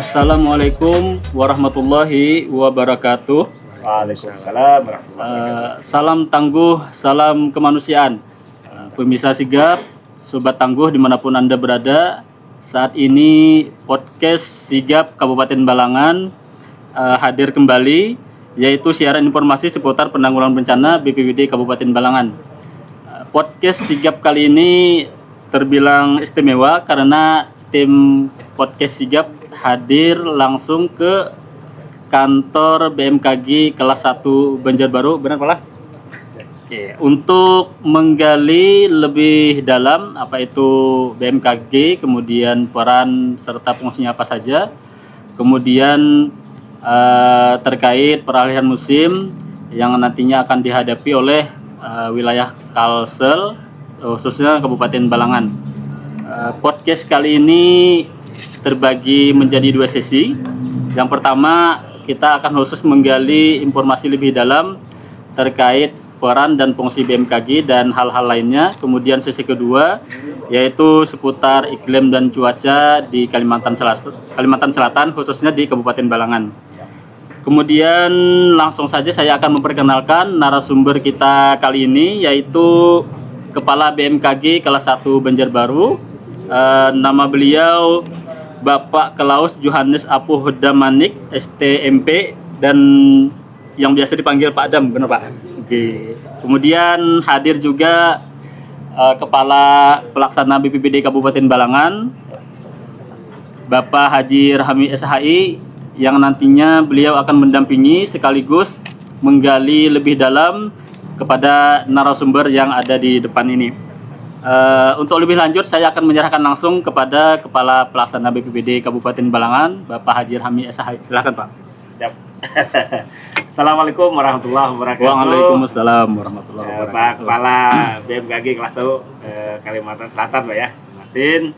Assalamualaikum warahmatullahi wabarakatuh. Waalaikumsalam warahmatullahi wabarakatuh. Salam tangguh, salam kemanusiaan. Pemirsa Sigap, Sobat Tangguh dimanapun Anda berada, saat ini podcast Sigap Kabupaten Balangan hadir kembali, yaitu siaran informasi seputar penanggulangan bencana BPBD Kabupaten Balangan. Podcast Sigap kali ini terbilang istimewa karena tim podcast Sigap hadir langsung ke kantor BMKG kelas 1 Banjarbaru, benar Pak? Oke, untuk menggali lebih dalam apa itu BMKG, kemudian peran serta fungsinya apa saja, kemudian terkait peralihan musim yang nantinya akan dihadapi oleh wilayah Kalsel, khususnya Kabupaten Balangan. Podcast kali ini terbagi menjadi 2 sesi. Yang pertama, kita akan khusus menggali informasi lebih dalam terkait peran dan fungsi BMKG dan hal-hal lainnya. Kemudian sesi kedua yaitu seputar iklim dan cuaca di Kalimantan Selatan, khususnya di Kabupaten Balangan. Kemudian langsung saja saya akan memperkenalkan narasumber kita kali ini, yaitu Kepala BMKG kelas 1 Banjarbaru. Nama beliau Bapak Klaus Johannes Apuh Damanik, STMP, dan yang biasa dipanggil Pak Adam, benar Pak? Oke. Kemudian hadir juga Kepala Pelaksana BPBD Kabupaten Balangan, Bapak Haji Rahmi SHI, yang nantinya beliau akan mendampingi sekaligus menggali lebih dalam kepada narasumber yang ada di depan ini. Untuk lebih lanjut, saya akan menyerahkan langsung kepada Kepala Pelaksana BPBD Kabupaten Balangan, Bapak Haji Rahmi SHI. Silakan Pak. Siap. Assalamualaikum warahmatullahi wabarakatuh. Waalaikumsalam warahmatullahi wabarakatuh. Pak Kepala BMKG kelas 1 Kalimantan Selatan, Pak ya. Masin.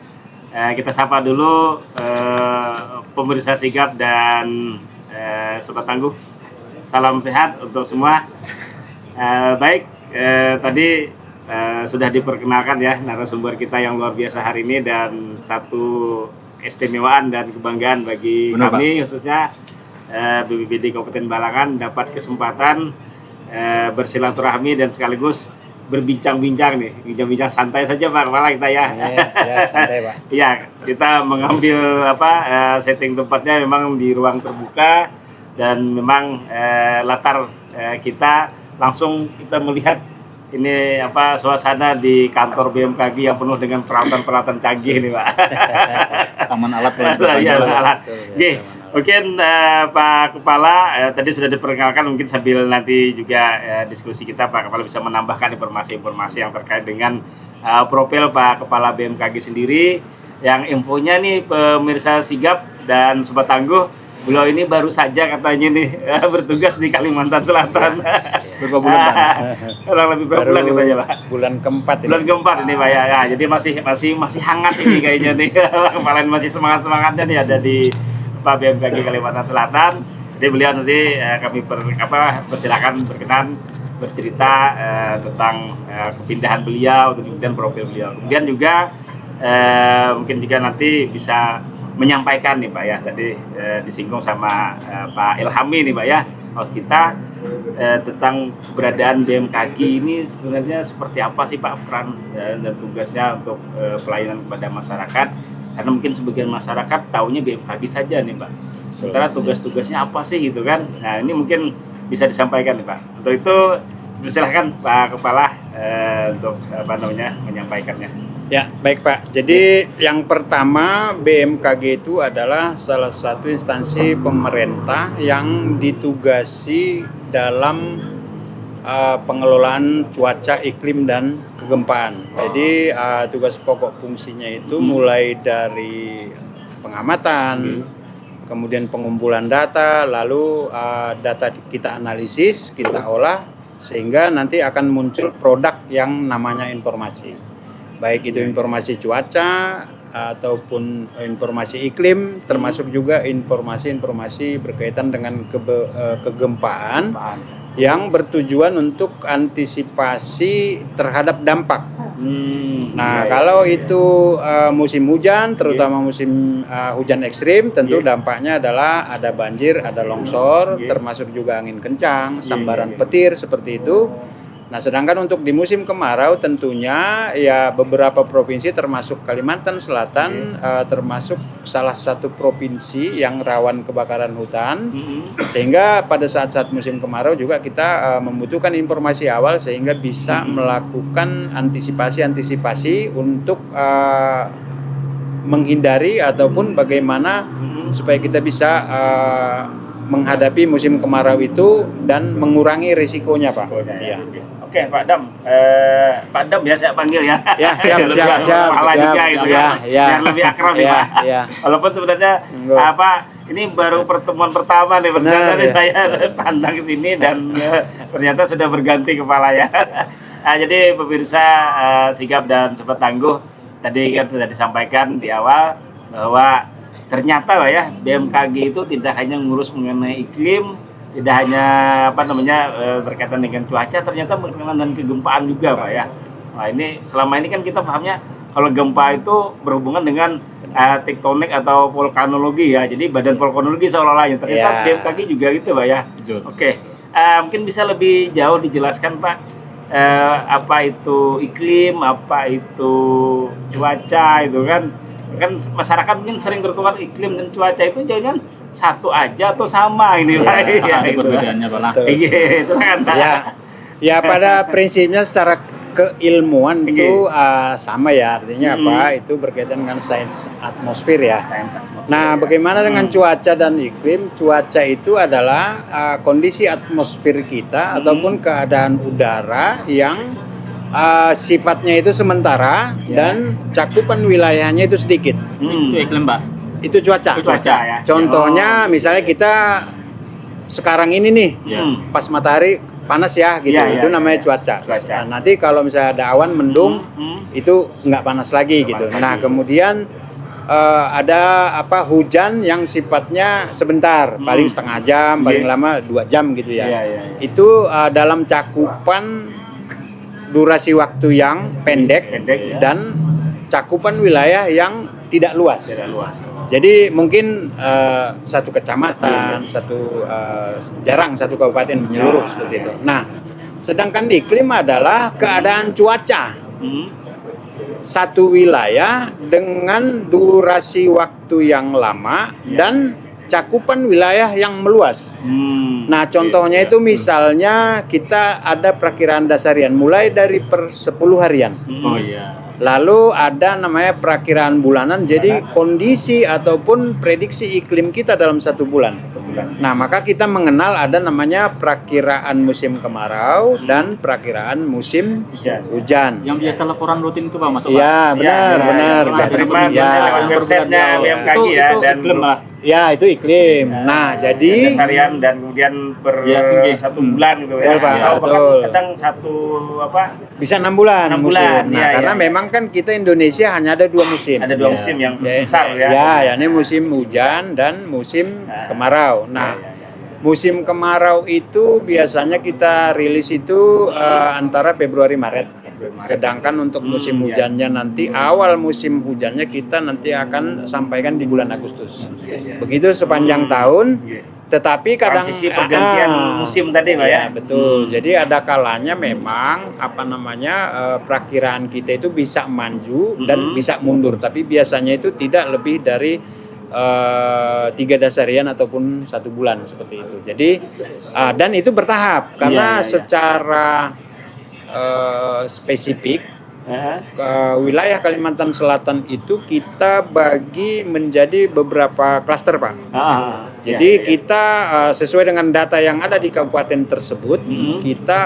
Kita sapa dulu pemirsa Sigap dan Sobat Tangguh. Salam sehat untuk semua. Baik, tadi sudah diperkenalkan ya narasumber kita yang luar biasa hari ini, dan satu keistimewaan dan kebanggaan bagi kami, khususnya BPBD Kabupaten Balangan, dapat kesempatan bersilaturahmi dan sekaligus berbincang-bincang nih, bincang-bincang santai saja Pak Kepala kita ya. Ya, santai Pak. Iya, kita mengambil setting tempatnya memang di ruang terbuka, dan memang latar kita langsung kita melihat ini suasana di kantor BMKG yang penuh dengan peralatan-peralatan canggih nih Pak. Taman alat. Iya, alat. Oke. Mungkin Pak Kepala tadi sudah diperkenalkan, mungkin sambil nanti juga diskusi kita Pak Kepala bisa menambahkan informasi-informasi yang terkait dengan profil Pak Kepala BMKG sendiri, yang infonya nih pemirsa Sigap dan Sobat Tangguh, beliau ini baru saja katanya nih bertugas di Kalimantan Selatan. Berapa bulan Pak? Kurang lebih berapa bulan katanya Pak? Bulan keempat ini. Bulan keempat ini Pak ya. Nah, jadi masih hangat ini kayaknya nih. Pak Kepala masih semangatnya nih ada di Pak BMKG Kalimantan Selatan. Jadi beliau nanti kami persilakan berkenan bercerita tentang kepindahan beliau, kemudian profil beliau. Kemudian juga mungkin juga nanti bisa menyampaikan nih Pak ya, tadi disinggung sama Pak Ilhami nih Pak ya, host kita, tentang keberadaan BMKG ini sebenarnya seperti apa sih Pak peran dan tugasnya untuk pelayanan kepada masyarakat. Karena mungkin sebagian masyarakat taunya BMKG saja nih Pak. Sementara tugas-tugasnya apa sih gitu kan. Nah ini mungkin bisa disampaikan nih Pak. Untuk itu silakan Pak Kepala untuk menyampaikannya. Ya, baik Pak. Jadi yang pertama, BMKG itu adalah salah satu instansi pemerintah yang ditugasi dalam pengelolaan cuaca, iklim, dan kegempaan. Jadi tugas pokok fungsinya itu mulai dari pengamatan, kemudian pengumpulan data, lalu data kita analisis, kita olah, sehingga nanti akan muncul produk yang namanya informasi. Baik itu informasi cuaca ataupun informasi iklim, termasuk juga informasi-informasi berkaitan dengan kegempaan yang bertujuan untuk antisipasi terhadap dampak. Nah, kalau itu musim hujan, terutama musim hujan ekstrim, tentu dampaknya adalah ada banjir, ada longsor, termasuk juga angin kencang, sambaran petir seperti itu. Nah, sedangkan untuk di musim kemarau tentunya ya beberapa provinsi termasuk Kalimantan Selatan termasuk salah satu provinsi yang rawan kebakaran hutan. Sehingga pada saat-saat musim kemarau juga kita membutuhkan informasi awal sehingga bisa melakukan antisipasi untuk menghindari ataupun bagaimana supaya kita bisa menghadapi musim kemarau itu dan mengurangi risikonya, Pak. Ya. Oke, Pak Dam. Pak Dam ya saya panggil ya. Ya, siap. Biar lebih akrab nih, Pak. Ya. Walaupun sebenarnya ini baru pertemuan pertama nih, ternyata nih saya pandang ke sini dan ternyata sudah berganti kepala ya. Jadi pemirsa Sigap dan Sobat Tangguh, tadi kan sudah disampaikan di awal bahwa ternyata Pak ya, BMKG itu tidak hanya ngurus mengenai iklim, tidak hanya berkaitan dengan cuaca, ternyata berkaitan dengan kegempaan juga Pak ya. Nah ini selama ini kan kita pahamnya kalau gempa itu berhubungan dengan tektonik atau vulkanologi ya, jadi badan vulkanologi seolah-olah, ternyata BMKG juga gitu Pak ya. Oke, mungkin bisa lebih jauh dijelaskan Pak, apa itu iklim, apa itu cuaca itu kan masyarakat mungkin sering bertukar iklim dan cuaca itu jangan satu aja atau sama ini Pak. Ada perbedaannya Pak lah. Iya, silakan Pak. Ya pada prinsipnya secara keilmuan itu sama ya, artinya apa? Itu berkaitan dengan sains atmosfer ya. Nah, bagaimana dengan cuaca dan iklim? Cuaca itu adalah kondisi atmosfer kita ataupun keadaan udara yang sifatnya itu sementara dan cakupan wilayahnya itu sedikit. Itu iklim Pak. Itu cuaca. Ya. Contohnya misalnya kita sekarang ini nih pas matahari panas ya gitu, itu namanya cuaca. Nah, nanti kalau misalnya ada awan mendung itu nggak panas lagi gitu. Nah kemudian ada hujan yang sifatnya sebentar, paling setengah jam, paling lama 2 jam gitu ya. Itu dalam cakupan durasi waktu yang pendek dan cakupan wilayah yang tidak luas. Jadi mungkin satu kecamatan, jarang satu kabupaten menyeluruh seperti itu. Nah, sedangkan iklim adalah keadaan cuaca satu wilayah dengan durasi waktu yang lama dan cakupan wilayah yang meluas. Nah, contohnya itu misalnya kita ada perakiraan dasarian mulai dari per 10 harian. Oh iya. Lalu ada namanya perakiraan bulanan, jadi kondisi ataupun prediksi iklim kita dalam 1 bulan. Nah, maka kita mengenal ada namanya perakiraan musim kemarau dan perakiraan musim hujan. Yang biasa laporan rutin itu Pak masuk Pak? Iya, benar. Lewat websitenya BMKG ya, dan iklim lah. Ya, itu iklim. Nah, jadi harian dan kemudian per 1 bulan gitu ya. Betul, Pak. Atau bahkan Betul. kadang bisa 6 bulan. 6 bulan. Nah, karena memang kan kita Indonesia hanya ada 2 musim. Ada 2 musim yang besar ya. Ya, ini musim hujan dan musim kemarau. Nah, musim kemarau itu biasanya kita rilis itu antara Februari Maret. Sedangkan untuk musim hujannya nanti awal musim hujannya kita nanti akan sampaikan di bulan Agustus. Begitu sepanjang tahun. Tetapi kadang transisi pergantian musim tadi Pak ya. Betul. Jadi ada kalanya memang perakiraan kita itu bisa maju dan bisa mundur. Tapi biasanya itu tidak lebih dari 3 dasarian ataupun 1 bulan seperti itu. Jadi dan itu bertahap karena secara spesifik wilayah Kalimantan Selatan itu kita bagi menjadi beberapa klaster Pak. Jadi kita sesuai dengan data yang ada di kabupaten tersebut kita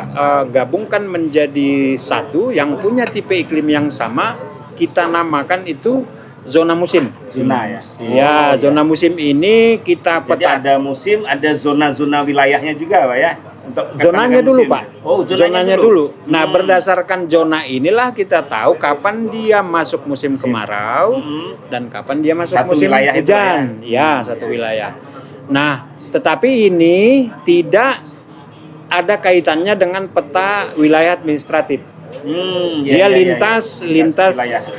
gabungkan menjadi satu yang punya tipe iklim yang sama, kita namakan itu zona musim. Zona musim ini kita Jadi ada musim, ada zona-zona wilayahnya juga Pak ya. Untuk zonanya dulu Pak. Zonanya dulu. Nah, berdasarkan zona inilah kita tahu kapan dia masuk musim kemarau dan kapan dia masuk musim hujan. Ya, satu wilayah. Nah, tetapi ini tidak ada kaitannya dengan peta wilayah administratif. Iya, Dia lintas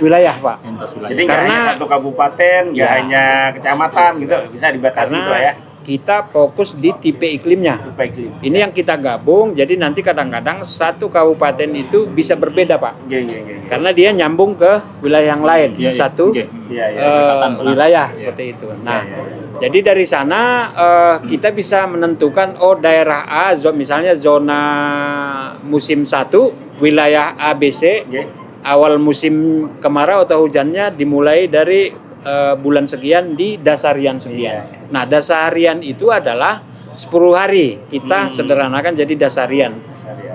wilayah, Pak. Lintas wilayah. Jadi nggak Karena- hanya satu kabupaten, nggak Ya. hanya kecamatan gitu, bisa dibatasi Karena itu ya. kita fokus di tipe iklimnya. Baik iklim. Ini yang kita gabung, jadi nanti kadang-kadang satu kabupaten itu bisa berbeda, Pak. Iya. Karena dia nyambung ke wilayah yang lain. Iya, iya. Satu Oke. Iya. wilayah seperti itu. Nah, jadi dari sana kita bisa menentukan daerah A, misalnya zona musim 1, wilayah ABC, Oke. awal musim kemarau atau hujannya dimulai dari bulan sekian di dasarian sekian. Nah, dasarian itu adalah 10 hari. Kita sederhanakan jadi dasarian.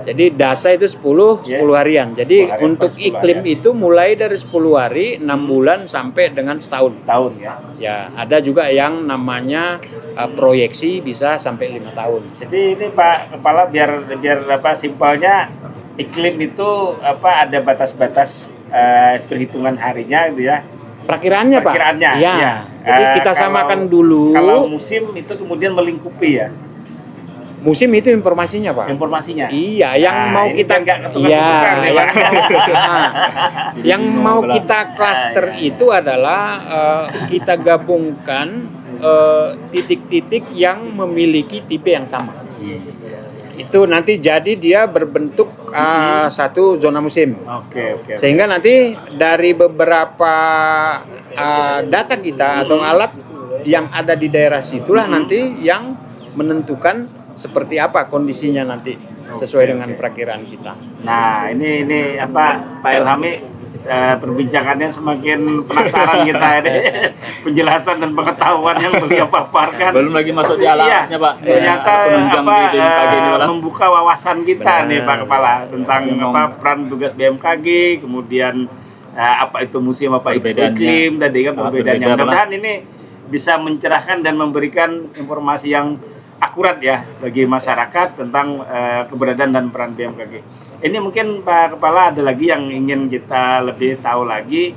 Jadi dasa itu 10 harian. Jadi 10 harian untuk per 10 iklim harian. itu mulai dari 10 hari, 6 bulan sampai dengan setahun. Tahun ya. Ya, ada juga yang namanya proyeksi bisa sampai 5 tahun. Jadi ini Pak Kepala biar apa simpelnya iklim itu apa ada batas-batas perhitungan harinya gitu ya. Perkiraannya, Pak. Perkiraannya, Ya. iya. Jadi kita Kalau- samakan dulu. Kalau musim itu kemudian melingkupi ya Musim itu informasinya, Pak. informasinya. Iya, yang Nah, mau ini kita biar nggak ketukar-tukar nih, Pak. yang Jadi mau mau kita klaster Iya. itu adalah kita gabungkan titik-titik yang memiliki tipe yang sama. Itu nanti jadi dia berbentuk satu zona musim. Oke. Sehingga nanti dari beberapa data kita atau alat yang ada di daerah situlah nanti yang menentukan seperti apa kondisinya nanti sesuai dengan perakiraan kita. Nah, ini apa Pak Ilhami perbincangannya semakin penasaran kita ini. Penjelasan dan pengetahuan yang beliau paparkan. Belum lagi masuk di alatnya, Pak. Ternyata Penunjang apa di BMKG ini malah. membuka wawasan kita Benar. nih Pak Kepala tentang Memang. apa peran tugas BMKG, kemudian apa itu musim, apa itu Perbedaannya. iklim tadi kan Sangat perbedaannya. berbeda, Mudah-mudahan ini bisa mencerahkan dan memberikan informasi yang akurat ya bagi masyarakat tentang keberadaan dan peran BMKG. Ini mungkin Pak Kepala ada lagi yang ingin kita lebih tahu lagi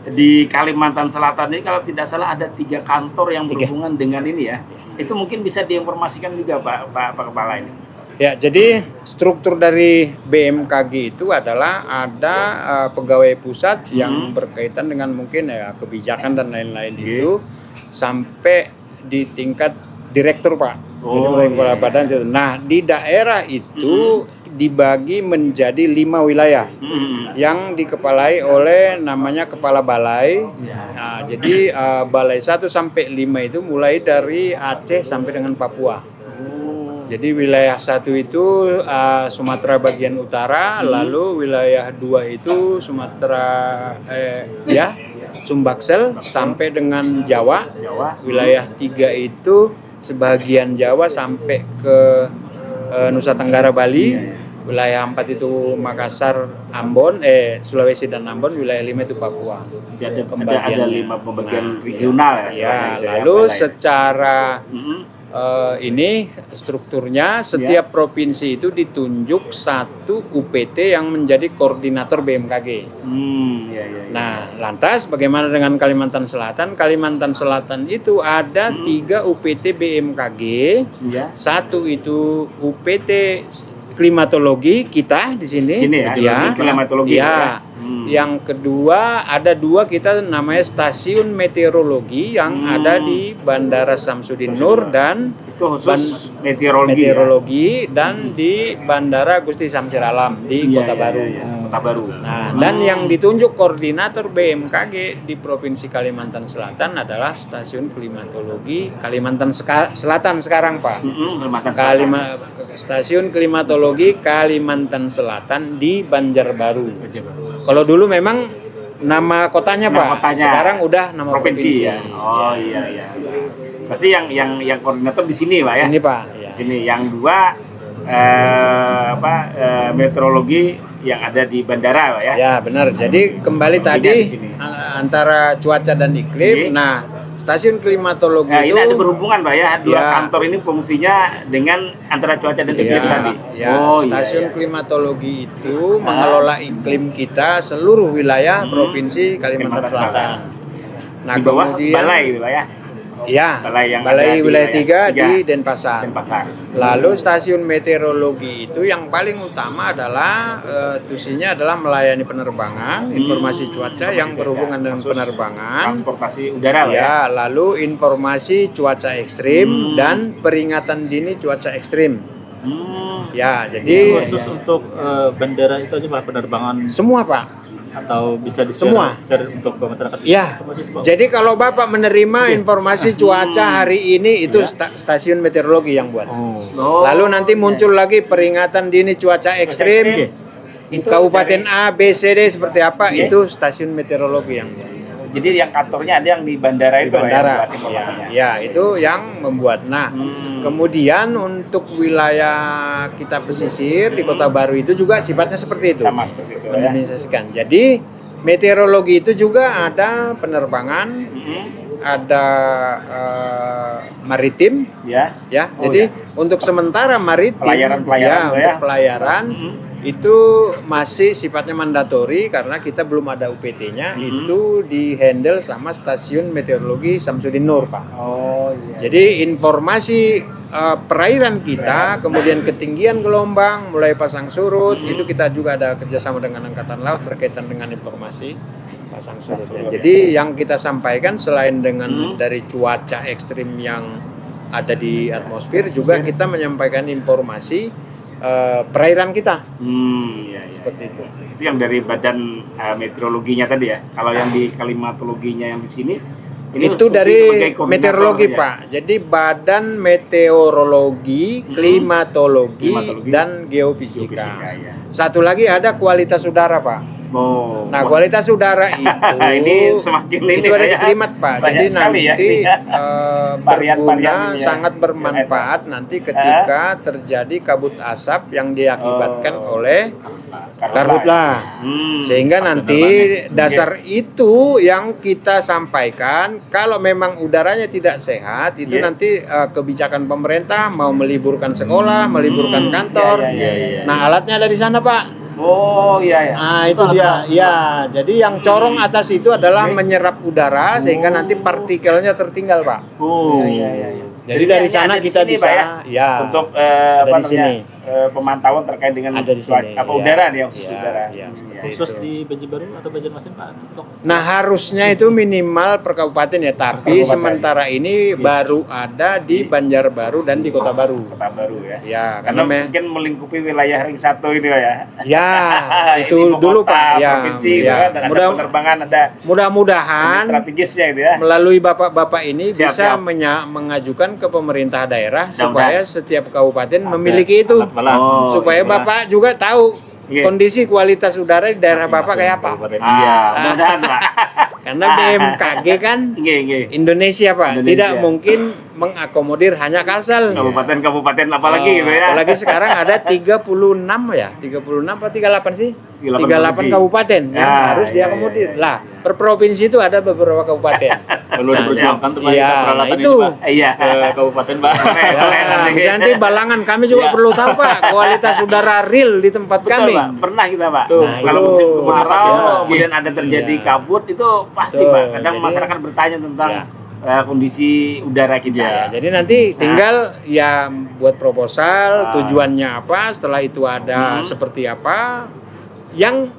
di Kalimantan Selatan ini kalau tidak salah ada 3 kantor yang 3. berhubungan dengan ini ya. Itu mungkin bisa diinformasikan juga Pak Kepala ini. Ya, jadi struktur dari BMKG itu adalah ada pegawai pusat yang berkaitan dengan mungkin ya kebijakan dan lain-lain itu sampai di tingkat direktur, Pak. Jadi mulai kepala badan itu. Nah, di daerah itu dibagi menjadi 5 wilayah yang dikepalai oleh namanya kepala balai. Nah, jadi balai 1 sampai 5 itu mulai dari Aceh sampai dengan Papua. Jadi wilayah 1 itu Sumatera bagian utara, lalu wilayah 2 itu Sumatera Sumbaksel sampai dengan Jawa. Wilayah 3 itu sebagian Jawa sampai ke Nusa Tenggara Bali. Wilayah 4 itu Makassar, Ambon, Sulawesi dan Ambon. Wilayah 5 itu Papua. Ada Pembagiannya. 5 pembagian regional ya. Ya, istilahnya itu lalu balai. secara ini strukturnya setiap provinsi itu ditunjuk satu UPT yang menjadi koordinator BMKG. Ya. Nah, lantas bagaimana dengan Kalimantan Selatan? Kalimantan Selatan itu ada 3 UPT BMKG. Ya. Satu itu UPT klimatologi kita di sini. Sini ya, klimatologi Ya. Yang kedua ada 2 kita namanya stasiun meteorologi yang ada di Bandara Samsudin Nur dan Itu khusus meteorologi. dan di Bandara Gusti Samsir Alam di Kota Baru. Kota Baru. Nah, dan yang ditunjuk koordinator BMKG di Provinsi Kalimantan Selatan adalah stasiun klimatologi Kalimantan Selatan sekarang, Pak. Kalimantan Selatan. Stasiun klimatologi Kalimantan Selatan di Banjarbaru. Kalau dulu memang nama kotanya, Nama Pak. kotanya. Sekarang udah nama provinsi ya. Oh iya. Berarti yang koordinator di sini Pak ya. Sini, Pak. Ya. Sini yang 2 meteorologi yang ada di bandara Pak ya. Ya, benar. Jadi kembali di tadi sini. antara cuaca dan iklim. Oke. Nah, stasiun klimatologi Nah, itu ini ada berhubungan Pak ya. 2 Ya. kantor ini fungsinya dengan antara cuaca dan iklim tadi. Stasiun klimatologi itu mengelola iklim kita seluruh wilayah provinsi Kalimantan Selatan. Nah, Di bawah kemudian balai gitu Pak ya. Ya, Balai yang Balai ada di Wilayah 3 tiga. di Denpasar. Denpasar. Lalu stasiun meteorologi itu yang paling utama adalah tusinya adalah melayani penerbangan, informasi cuaca yang berhubungan dengan Khusus penerbangan. transportasi udara lah ya. Ya, lalu informasi cuaca ekstrim dan peringatan dini cuaca ekstrim. Ya, jadi khusus untuk bandara itu aja Pak, penerbangan semua Pak. atau bisa Semua. share untuk ke masyarakat? Ya, Informasi itu, Pak. jadi kalau Bapak menerima informasi cuaca hari ini itu stasiun meteorologi yang buat. Oh, Lalu nanti muncul lagi peringatan dini cuaca ekstrim. Itu Kabupaten A, B, C, D seperti apa Oke. itu stasiun meteorologi yang buat. jadi yang kantornya ada yang di bandara Di itu ya, yang bandara. buat informasinya. Ya, itu yang membuat. Nah, kemudian untuk wilayah kita pesisir di Kota Baru itu juga sifatnya seperti itu. Sama seperti itu ya. Mendimensikan. Jadi meteorologi itu juga ada penerbangan, ada maritim, Ya. ya. Oh, Jadi untuk sementara maritim, Pelayaran-pelayaran ya, tuh untuk ya. pelayaran itu masih sifatnya mandatori karena kita belum ada UPT-nya. Itu di-handle sama stasiun meteorologi Samsudin Nur, Pak. Oh iya. Jadi informasi perairan kita, kemudian ketinggian gelombang, mulai pasang surut, itu kita juga ada kerjasama dengan Angkatan Laut berkaitan dengan informasi pasang surutnya. Jadi yang kita sampaikan selain dengan dari cuaca ekstrim yang ada di atmosfer, juga kita menyampaikan informasi perairan kita. Iya, iya. Seperti itu. Itu yang dari badan meteorologinya tadi ya. Kalau yang di klimatologinya yang di sini ini Itu fungsi dari sebagai koordinator meteorologi ya? Pak. Jadi badan meteorologi, klimatologi, Klimatologi, dan Geofisika, geofisika. ya. Satu lagi ada kualitas udara Pak. Oh. Nah, kualitas udara itu Ini semakin ini itu ada di ya. klimat Pak. Banyak Jadi sekali ya nanti ini ya. Varian-varian berguna, ini ya. sangat bermanfaat nanti ketika terjadi kabut asap yang diakibatkan oleh karhutlah. Sehingga nanti dasar itu yang kita sampaikan, kalau memang udaranya tidak sehat, itu Iya. nanti kebijakan pemerintah mau meliburkan sekolah, meliburkan kantor. Iya. Nah, alatnya ada di sana, Pak. Oh iya ya. Nah, itu dia. Ya, jadi yang corong atas itu adalah menyerap udara sehingga nanti partikelnya tertinggal, Pak. Oh iya. Jadi dari sana ada di kita sini, bisa, Pak, ya, untuk ada apa di sini. namanya, pemantauan terkait dengan Ada di sini, apa ya. udara nih, khusus Ya, udara. ya, seperti Iya. Khusus itu. di Banjarbaru atau Banjarmasin Pak? Untuk Nah, harusnya itu minimal per kabupaten ya, tapi Kabupaten. sementara ini baru ada di Banjarbaru dan di Kota Baru. Kota Baru ya. Ya, Karena karena mungkin melingkupi wilayah ring 1 ini ya. ya Ini itu ibu dulu kota, Pak. Ya, provinsi ya. kan, dan ada penerbangan, ada Mudah-mudahan strategisnya itu ya. melalui bapak-bapak ini Siap, bisa siap. mengajukan ke pemerintah daerah Mudah-mudahan. supaya setiap kabupaten memiliki itu, alat-alat. supaya iya. bapak juga tahu Iya. kondisi kualitas udara di daerah bapak kayak apa. Iya. Mudah-mudahan Pak. Karena BMKG kan Nggih. Indonesia Pak, Indonesia. tidak mungkin mengakomodir hanya Kalsel. Kabupaten-kabupaten apalagi gitu ya. Apalagi sekarang ada 36 ya, 36 atau 38 sih? 38 38 kabupaten yang Ya, harus iya, diakomodir. iya, iya. Lah, per provinsi itu ada beberapa kabupaten. Perlu diperjuangkan tuh Pak, Iya, kita peralatan itu. ini Pak. Iya. Ke kabupaten Pak. Ya, bisa nanti Balangan kami juga Iya. perlu tahu Pak kualitas udara real di tempat Betul, kami. Pak. Pernah kita, Pak. Tuh, Kalau itu musim apa kemarau, ya? kemudian ada terjadi Iya. kabut, itu pasti, Betul. Pak. Kadang Jadi- masyarakat bertanya tentang Iya. kondisi udara kita. Ya, jadi nanti tinggal ya buat proposal, Ah. tujuannya apa, setelah itu ada seperti apa. Yang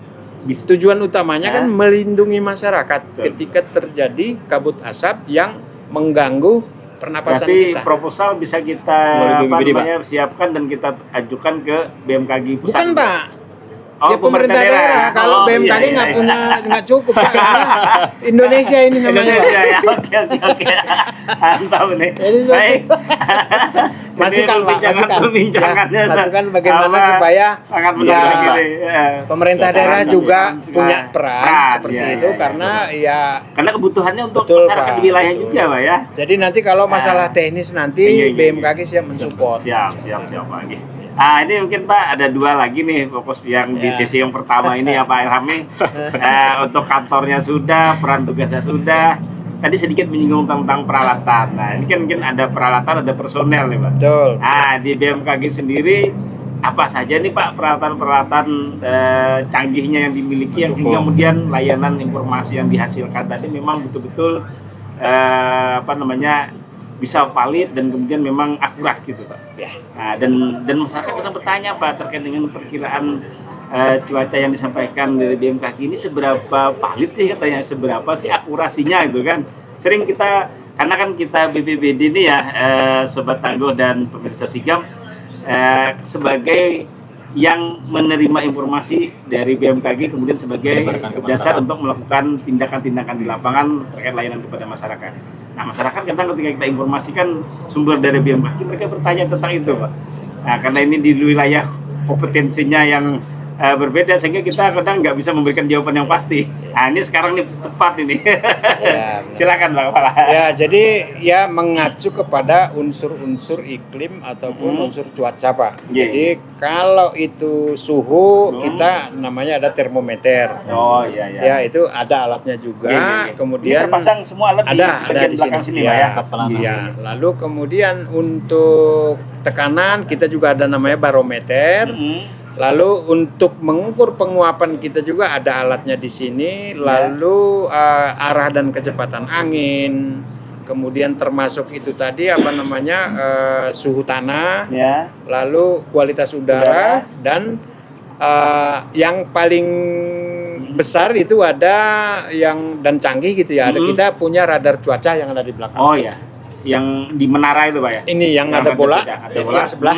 Bis- tujuan utamanya kan Ya. melindungi masyarakat Betul. ketika terjadi kabut asap yang mengganggu pernapasan Berarti kita. proposal bisa kita Melalui apa BPD, Pak. namanya, siapkan dan kita ajukan ke BMKG pusat. Bukan Pak, Oh, ya pemerintah daerah. Kalau Oh, BMKG iya, nggak iya. punya, nggak cukup Pak. Karena Indonesia ini namanya. Indonesia Pak. ya. Oke. Mantap nih. Jadi, Baik. Masukan, Pak, perbincangannya. Ya, masukan bagaimana apa, supaya sangat ya, menarik ini. Ya. pemerintah daerah Sangat juga sangat punya sangat peran seperti iya, itu iya, karena betul. ya Karena kebutuhannya untuk Betul, masyarakat Pak, di wilayah betul. juga, Pak ya. jadi nanti kalau masalah teknis nanti Iya, iya, BMKG siap mensupport. Siap Pak. Oke. Ah, ini mungkin Pak ada dua lagi nih fokus yang di Ya. sesi yang pertama ini ya Pak Ilhami. Untuk kantornya sudah, peran tugasnya sudah. Tadi sedikit menyinggung tentang peralatan. Nah, ini kan mungkin ada peralatan, ada personel nih Pak. Betul. Ah, di BMKG sendiri apa saja nih Pak peralatan-peralatan canggihnya yang dimiliki yang kemudian layanan informasi yang dihasilkan tadi memang betul-betul apa namanya bisa valid dan kemudian memang akurat gitu Pak. Ya. Nah, dan masyarakat kadang bertanya Pak terkait dengan perkiraan cuaca yang disampaikan dari BMKG ini seberapa valid sih katanya, seberapa sih akurasinya gitu kan. Sering kita, karena kan kita BPBD ini ya Sobat Tangguh dan pemirsa Sigap sebagai yang menerima informasi dari BMKG kemudian sebagai dasar untuk melakukan tindakan-tindakan di lapangan terkait layanan kepada masyarakat. Nah, masyarakat kadang ketika kita informasikan sumber dari BMKG, mereka bertanya tentang itu Pak. Nah, karena ini di wilayah kompetensinya yang berbeda sehingga kita kadang nggak bisa memberikan jawaban yang pasti. Nah, ini sekarang nih tepat ini. Ya, Silakan Pak Kepala. Ya, jadi ya mengacu kepada unsur-unsur iklim ataupun unsur cuaca Pak. Iya. Jadi kalau itu suhu kita namanya ada termometer. Oh iya iya. Ya itu ada alatnya juga. Iya, iya, iya. Kemudian Ini terpasang semua alat ada di bagian di belakang sini. sini Pak ya. Ya. Lalu kemudian untuk tekanan kita juga ada namanya barometer. Lalu untuk mengukur penguapan kita juga ada alatnya di sini. Lalu arah dan kecepatan angin. Kemudian termasuk itu tadi apa namanya suhu tanah. Ya. Lalu kualitas udara dan yang paling besar itu ada yang dan canggih gitu ya. Ada kita punya radar cuaca yang ada di belakang. Oh ya. Yang di menara itu Pak ya. Ini yang ada bola, ada ini bola yang sebelah.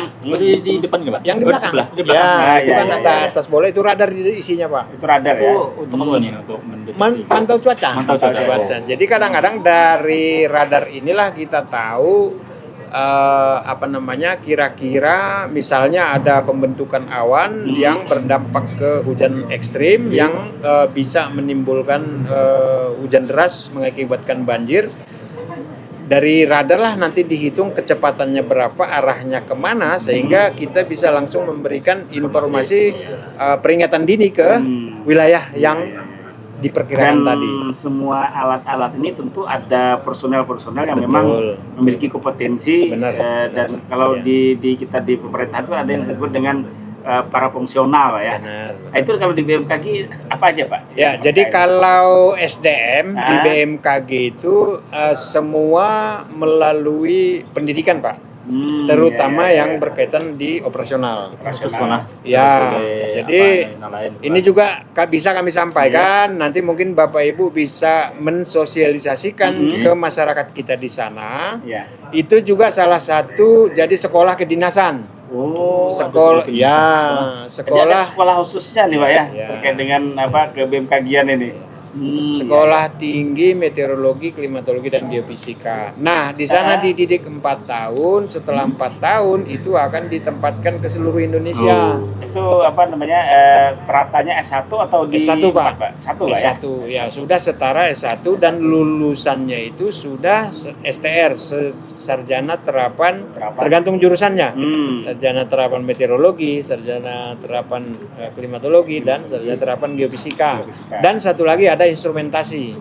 Di depan nggak Pak? Yang di Oh, belakang. sebelah. Di Ya, belakang. itu ya, kan ya, ada ya. atas bola itu radar isinya Pak. Itu radar Itu ya. untuk apa nih? Untuk mendeteksi. Mantau cuaca. Mantau cuaca. Jadi kadang-kadang dari radar inilah kita tahu apa namanya kira-kira misalnya ada pembentukan awan yang berdampak ke hujan ekstrim yang bisa menimbulkan hujan deras mengakibatkan banjir. Dari radar lah nanti dihitung kecepatannya berapa, arahnya kemana, sehingga kita bisa langsung memberikan informasi peringatan dini ke wilayah yang diperkirakan Dan tadi. semua alat-alat ini tentu ada personel-personel yang Betul. memang memiliki kompetensi. Benar. Dan kalau Iya. di kita di pemerintahan itu ada yang disebut dengan para fungsional Pak ya. Benar. Nah, itu kalau di BMKG apa aja Pak? Ya, jadi kalau SDM di BMKG itu semua melalui pendidikan Pak, terutama yang berkaitan di operasional. Khusus mana? Ya, Sebagai jadi apa, lain, ini juga bisa kami sampaikan. Nanti mungkin Bapak Ibu bisa mensosialisasikan ke masyarakat kita di sana. Ya. Itu juga salah satu jadi sekolah kedinasan. Oh, Sekolah, ada ya, Jadi ada sekolah. sekolah khususnya nih Pak ya, Ya. terkait dengan apa ke BMKG-an ini. Sekolah Tinggi Meteorologi, Klimatologi dan Geofisika. Nah, di sana dididik 4 tahun. Setelah 4 tahun itu akan ditempatkan ke seluruh Indonesia. Itu apa namanya stratanya S1 atau di S1 Pak. S1 Pak ya. S1 ya sudah setara S1 dan lulusannya itu sudah STR, sarjana terapan, tergantung jurusannya. Sarjana terapan meteorologi, sarjana terapan klimatologi dan sarjana terapan geofisika. Dan satu lagi ada instrumentasi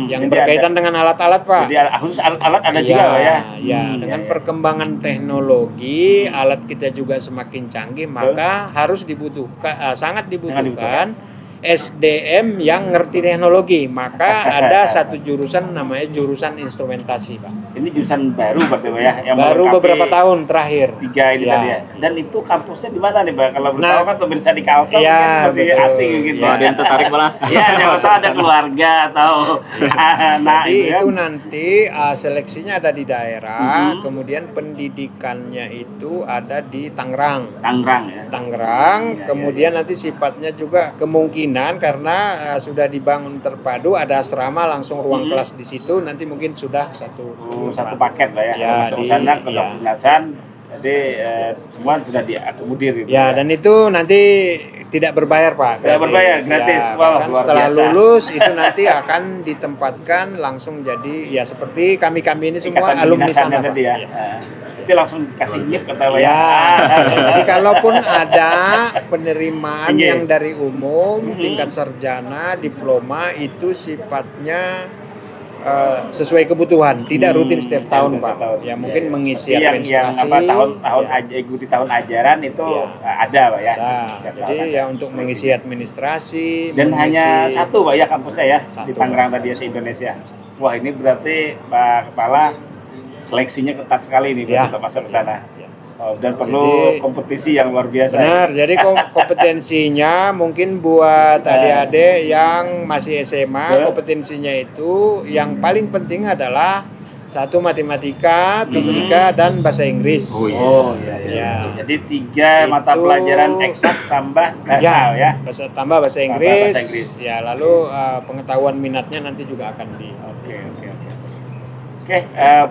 yang jadi berkaitan dengan alat-alat Pak. Jadi khusus alat ada juga Pak ya. Ya, dengan perkembangan teknologi, alat kita juga semakin canggih, maka harus dibutuhkan, sangat dibutuhkan SDM yang ngerti teknologi. Maka ada satu jurusan namanya jurusan instrumentasi Pak. Ini jurusan baru Pak ya, yang Baru melengkapi beberapa tahun terakhir. 3 ini Ya. tadi ya. Dan itu kampusnya di mana nih Pak? Kalau Nah, tahu kan pemirsa di Kalsel ya, mungkin masih betul. asing gitu. Ya. Ada yang tertarik malah. Iya, siapa tahu ada keluarga atau anak Jadi gitu kan. itu nanti seleksinya ada di daerah, kemudian pendidikannya itu ada di Tangerang. Tangerang ya. Tangerang, Ya, kemudian nanti sifatnya juga kemungkinan karena sudah dibangun terpadu, ada asrama langsung ruang kelas di situ, nanti mungkin sudah satu Satu paket lah ya. Ya, Masuk di- sana ke ya. kedinasan. Jadi semua sudah diakomodir gitu. ya, dan itu nanti tidak berbayar Pak. Tidak berbayar, gratis. Ya, Wah, bahkan luar setelah biasa. lulus itu nanti akan ditempatkan langsung jadi ya seperti kami-kami ini semua Ikatan alumni kedinasannya sana Pak. tadi ya. Itu langsung kasih nyip kata Pak Ya, jadi kalaupun ada penerimaan Iya. yang dari umum, tingkat sarjana, diploma itu sifatnya sesuai kebutuhan, tidak rutin setiap tahun Pak. Ya mungkin mengisi yang administrasi. apa tahun ya. ikuti tahun ajaran itu ada Pak ya. Nah, Setiap jadi tahun ya ada. untuk mengisi administrasi. Dan mengisi- hanya satu Pak ya kampusnya ya di Satu. Tangerang tadi ya se Indonesia. Wah, ini berarti Pak Kepala seleksinya ketat sekali nih Ya. untuk masuk ke sana. Ya. Oh, dan perlu Jadi- kompetisi yang luar biasa. Benar, jadi kompetensinya mungkin buat adik-adik yang masih SMA, kompetensinya itu yang paling penting adalah satu matematika, fisika, dan bahasa Inggris. Oh iya. Ya. Jadi 3 mata Itu- pelajaran eksak tambah bahasa ya. Tambah bahasa Inggris. bahasa Inggris. Ya, lalu pengetahuan minatnya nanti juga akan di. Oke. Oke,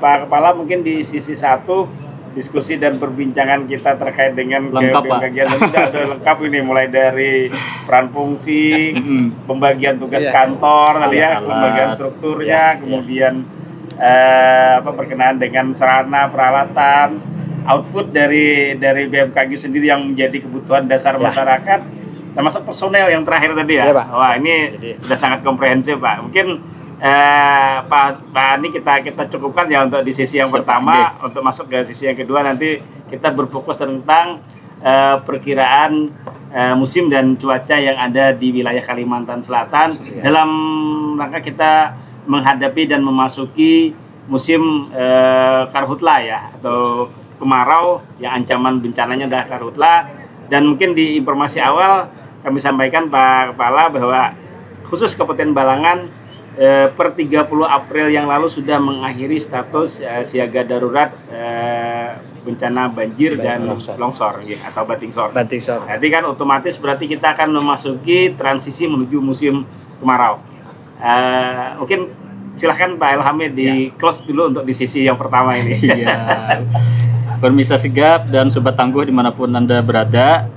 Pak Kepala, mungkin di sisi 1 diskusi dan perbincangan kita terkait dengan Lengkap, Pak. pembagian sudah ada lengkap ini, mulai dari peran fungsi, pembagian tugas Iya. kantor tadi ya, Alat. pembagian strukturnya, Iya. kemudian berkenaan dengan sarana peralatan, output dari BMKG sendiri yang menjadi kebutuhan dasar Ya. masyarakat, termasuk personel yang terakhir tadi ya. Iya, Pak. Wah, ini Jadi- sudah sangat komprehensif, Pak. Mungkin Pak ini kita cukupkan ya untuk di sesi yang Siap, pertama. Untuk masuk ke sesi yang kedua nanti kita berfokus tentang perkiraan musim dan cuaca yang ada di wilayah Kalimantan Selatan dalam rangka kita menghadapi dan memasuki musim karhutla ya, atau kemarau yang ancaman bencananya adalah karhutla. Dan mungkin di informasi awal kami sampaikan Pak Kepala bahwa khusus Kabupaten Balangan per 30 April yang lalu sudah mengakhiri status siaga darurat bencana banjir dan longsor ya, atau batingsor. Batingsor. Jadi kan otomatis berarti kita akan memasuki transisi menuju musim kemarau. Mungkin silahkan Pak Elhamid di close dulu untuk di sisi yang pertama ini. Iya. Pemirsa Sigap dan Sobat Tangguh dimanapun Anda berada,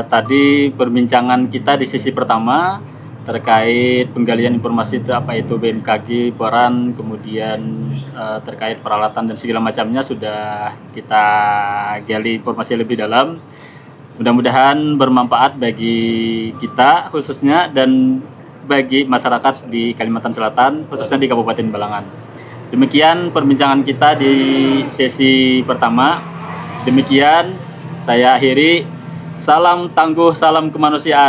tadi perbincangan kita di sisi pertama terkait penggalian informasi itu apa itu BMKG, peran, kemudian terkait peralatan dan segala macamnya sudah kita gali informasi lebih dalam. Mudah-mudahan bermanfaat bagi kita khususnya dan bagi masyarakat di Kalimantan Selatan, khususnya di Kabupaten Balangan. Demikian perbincangan kita di sesi pertama. Demikian saya akhiri. Salam tangguh, salam kemanusiaan.